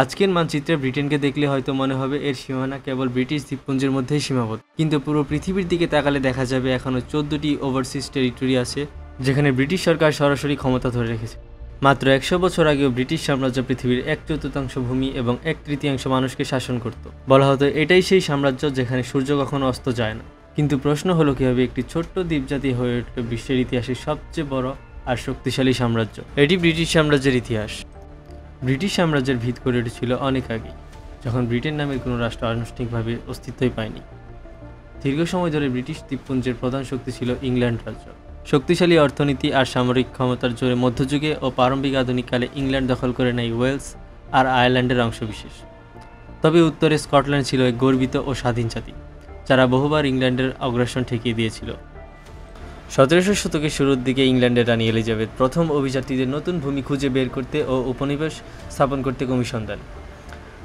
আজকের মানচিত্রে ব্রিটেনকে দেখলে হয়তো মনে হবে এর সীমানা কেবল ব্রিটিশ দ্বীপপুঞ্জের মধ্যেই সীমাবদ্ধ, কিন্তু পুরো পৃথিবীর দিকে তাকালে দেখা যাবে এখনও 14টি ওভারসিজ টেরিটরি আছে যেখানে ব্রিটিশ সরকার সরাসরি ক্ষমতা ধরে রেখেছে। মাত্র 100 বছর আগেও ব্রিটিশ সাম্রাজ্য পৃথিবীর 1/4 ভূমি এবং 1/3 মানুষকে শাসন করত। বলা হতো এটাই সেই সাম্রাজ্য যেখানে সূর্য কখনো অস্ত যায় না। কিন্তু প্রশ্ন হলো কীভাবে একটি ছোট্ট দ্বীপজাতি হয়ে উঠল বিশ্বের ইতিহাসে সবচেয়ে বড় আর শক্তিশালী সাম্রাজ্য। এটি ব্রিটিশ সাম্রাজ্যের ইতিহাস। ব্রিটিশ সাম্রাজ্যের ভিত করে উঠেছিল অনেক আগে, যখন ব্রিটেন নামের কোনো রাষ্ট্র আনুষ্ঠানিকভাবে অস্তিত্বই পায়নি। দীর্ঘ সময় ধরে ব্রিটিশ দ্বীপপুঞ্জের প্রধান শক্তি ছিল ইংল্যান্ড রাজ্য। শক্তিশালী অর্থনীতি আর সামরিক ক্ষমতার জোরে মধ্যযুগে ও প্রারম্ভিক আধুনিককালে ইংল্যান্ড দখল করে নেয় ওয়েলস আর আয়ারল্যান্ডের অংশবিশেষ। তবে উত্তরে স্কটল্যান্ড ছিল এক গর্বিত ও স্বাধীন জাতি, যারা বহুবার ইংল্যান্ডের অগ্রাসন ঠেকিয়ে দিয়েছিল। 1700 শতকের শুরুর দিকে ইংল্যান্ডের রানী এলিজাবেথ প্রথম অভিযাত্রীদের নতুন ভূমি খুঁজে বের করতে ও উপনিবেশ স্থাপন করতে কমিশন দেন।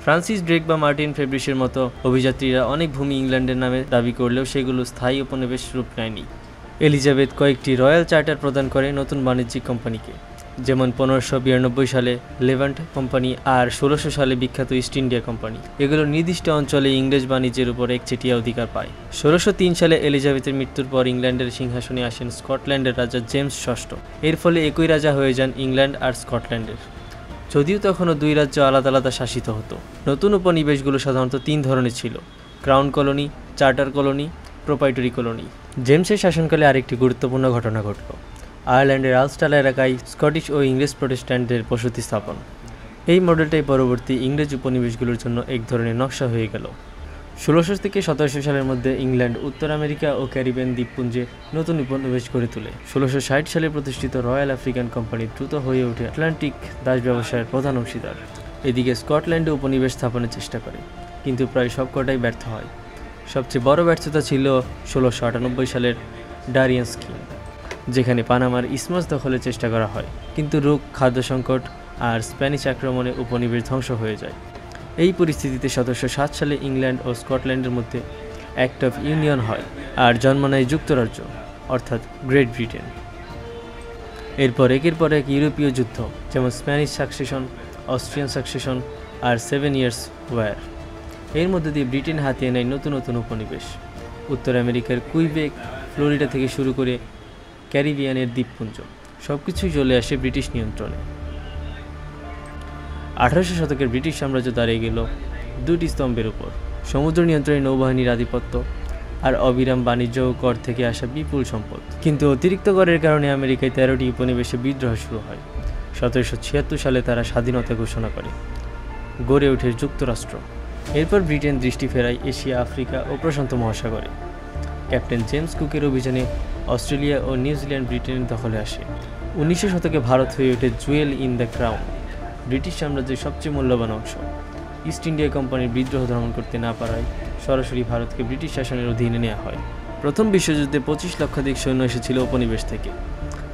ফ্রান্সিস ড্রেক বা মার্টিন ফেব্রিসের মতো অভিযাত্রীরা অনেক ভূমি ইংল্যান্ডের নামে দাবি করলেও সেগুলো স্থায়ী উপনিবেশ রূপ নেয়নি। এলিজাবেথ কয়েকটি রয়্যাল চার্টার প্রদান করে নতুন বাণিজ্যিক কোম্পানিকে, যেমন 1592 সালে লেভান্ট কোম্পানি আর 1600 সালে বিখ্যাত ইস্ট ইন্ডিয়া কোম্পানি। এগুলো নির্দিষ্ট অঞ্চলে ইংরেজ বাণিজ্যের উপর একচেটিয়া অধিকার পায়। 1603 সালে এলিজাবেথের মৃত্যুর পর ইংল্যান্ডের সিংহাসনে আসেন স্কটল্যান্ডের রাজা জেমস ষষ্ঠ। এর ফলে একই রাজা হয়ে যান ইংল্যান্ড আর স্কটল্যান্ডের, যদিও তখনও দুই রাজ্য আলাদা আলাদা শাসিত হতো। নতুন উপনিবেশগুলো সাধারণত 3 ধরনের ছিল: crown colony, charter colony, proprietary colony. জেমসের শাসনকালে আরেকটি গুরুত্বপূর্ণ ঘটনা ঘটল। আয়ারল্যান্ডের আলস্টার এলাকায় স্কটিশ ও ইংরেজ প্রোটেস্ট্যান্টদের বসতি স্থাপন। এই মডেলটাই পরবর্তী ইংরেজ উপনিবেশগুলোর জন্য এক ধরনের নকশা হয়ে গেল। 1600 থেকে 1700 সালের মধ্যে ইংল্যান্ড উত্তর আমেরিকা ও ক্যারিবিয়ান দ্বীপপুঞ্জে নতুন উপনিবেশ গড়ে তোলে। 1660 সালে প্রতিষ্ঠিত রয়্যাল আফ্রিকান কোম্পানি দ্রুত হয়ে ওঠে আটলান্টিক দাস ব্যবসায়ের প্রধান অংশীদার। এদিকে স্কটল্যান্ডে উপনিবেশ স্থাপনের চেষ্টা করে, কিন্তু প্রায় সবকটাই ব্যর্থ হয়। সবচেয়ে বড় ব্যর্থতা ছিল 1698 সালের ডারিয়ান স্কিম, যেখানে পানামার ইসমাস দখলের চেষ্টা করা হয়, কিন্তু রোগ, খাদ্য সংকট আর স্প্যানিশ আক্রমণে উপনিবেশ ধ্বংস হয়ে যায়। এই পরিস্থিতিতে 1707 সালে ইংল্যান্ড ও স্কটল্যান্ডের মধ্যে অ্যাক্ট অফ ইউনিয়ন হয় আর জন্ম নেয় যুক্তরাজ্য, অর্থাৎ গ্রেট ব্রিটেন। এরপর একের পর এক ইউরোপীয় যুদ্ধ, যেমন স্প্যানিশ সাকসেশন, অস্ট্রিয়ান সাকসেশন আর 7 ইয়ার্স ওয়ার, এর মধ্যে দিয়ে ব্রিটেন হাতিয়ে নেয় নতুন নতুন উপনিবেশ। উত্তর আমেরিকার কুইবেক, ফ্লোরিডা থেকে শুরু করে ক্যারিবিয়ানের দ্বীপপুঞ্জ সবকিছুই চলে আসে ব্রিটিশ নিয়ন্ত্রণে। 1800 শতকের ব্রিটিশ সাম্রাজ্য দাঁড়িয়ে গেল দুটি স্তম্ভের উপর: সমুদ্র নিয়ন্ত্রণে নৌবাহিনীর আধিপত্য আর অবিরাম বাণিজ্য ও কর থেকে আসা বিপুল সম্পদ। কিন্তু অতিরিক্ত করের কারণে আমেরিকায় 13টি উপনিবেশে বিদ্রোহ শুরু হয়। 1776 সালে তারা স্বাধীনতা ঘোষণা করে, গড়ে ওঠে যুক্তরাষ্ট্র। এরপর ব্রিটেন দৃষ্টি ফেরায় এশিয়া, আফ্রিকা ও প্রশান্ত মহাসাগরে। ক্যাপ্টেন জেমস কুকের অভিযানে অস্ট্রেলিয়া ও নিউজিল্যান্ড ব্রিটেনের দখলে আসে। 1900 শতকে ভারত হয়ে ওঠে Jewel in the crown, British সাম্রাজ্যের সবচেয়ে মূল্যবান অংশ। ইস্ট ইন্ডিয়া কোম্পানির বিদ্রোহ দমন করতে না পারায় সরাসরি ভারতকে ব্রিটিশ শাসনের অধীনে নেওয়া হয়। প্রথম বিশ্বযুদ্ধে 25 লক্ষাধিক সৈন্য এসেছিল উপনিবেশ থেকে।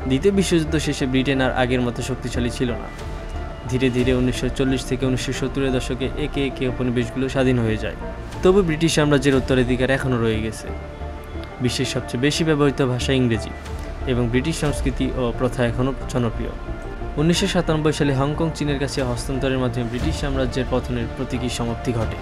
দ্বিতীয় বিশ্বযুদ্ধ শেষে ব্রিটেন আর আগের মতো শক্তিশালী ছিল না। ধীরে ধীরে 1940 থেকে 1970-এর দশকে একে একে উপনিবেশগুলো স্বাধীন হয়ে যায়। তবু ব্রিটিশ সাম্রাজ্যের উত্তরাধিকার এখনও রয়ে গেছে। বিশ্বের সবচেয়ে বেশি ব্যবহৃত ভাষা ইংরেজি, এবং ব্রিটিশ সংস্কৃতি ও প্রথা এখনও জনপ্রিয়। 1997 সালে হংকং চীনের কাছে হস্তান্তরের মাধ্যমে ব্রিটিশ সাম্রাজ্যের পতনের প্রতীকী সমাপ্তি ঘটে।